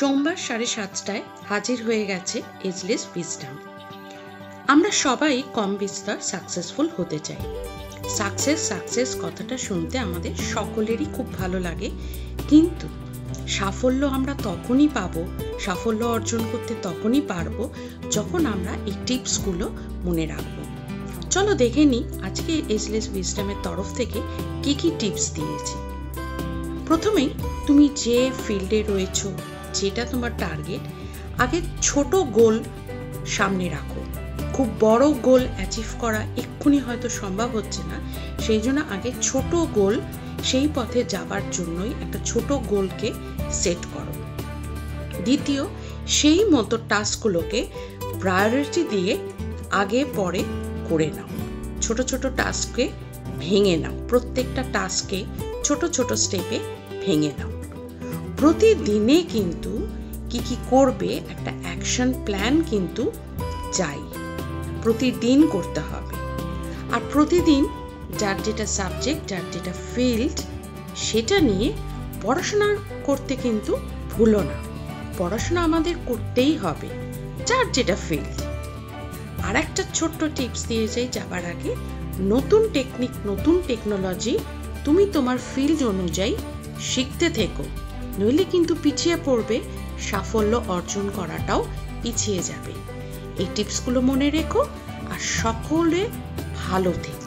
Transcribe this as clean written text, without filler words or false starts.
সোমবার 7:30টায় হাজির হয়ে গেছে এজলেস উইজডম। আমরা সবাই কম বিস্তর সাকসেসফুল হতে চাই। সাকসেস কথাটা শুনতে আমাদের সকলেরই খুব ভালো লাগে, কিন্তু সাফল্য আমরা তখনই পাবো, সাফল্য অর্জন করতে তখনই পারবো যখন আমরা এই টিপসগুলো মনে রাখবো। চলো দেখে নিই আজকে এজলেস উইজডমের তরফ থেকে কি কি টিপস দিয়েছি। প্রথমেই তুমি যে ফিল্ডে রয়েছো, যেটা তোমার টার্গেট, আগে ছোট গোল সামনে রাখো। খুব বড় গোল অ্যাচিভ করা এক্ষুনি হয়তো সম্ভব হচ্ছে না, সেই জন্য আগে ছোট গোল, সেই পথে যাবার জন্যই একটা ছোট গোলকে সেট করো। দ্বিতীয়, সেই মতো টাস্কগুলোকে প্রায়োরিটি দিয়ে আগে পরে করে নাও। ছোট ছোট টাস্ককে ভেঙে নাও, প্রত্যেকটা টাস্কে ছোট ছোট স্টেপে ভেঙে নাও। প্রতিদিনে কিন্তু কি কি করবে একটা অ্যাকশন প্ল্যান কিন্তু চাই, প্রতিদিন করতে হবে। আর প্রতিদিন যার যেটা সাবজেক্ট, যার যেটা ফিল্ড, সেটা নিয়ে পড়াশোনা করতে কিন্তু ভুলো না। পড়াশোনা আমাদের করতেই হবে, যার যেটা ফিল্ড। আর একটা ছোট্ট টিপস দিয়ে যাই যাবার আগে, নতুন টেকনিক, নতুন টেকনোলজি তুমি তোমার ফিল্ড অনুযায়ী শিখতে থেকো, নইলে কিন্তু পিছিয়ে পড়বে, সাফল্য অর্জন করাটাও পিছিয়ে যাবে। এই টিপসগুলো মনে রেখো আর সকলে ভালো থেকো।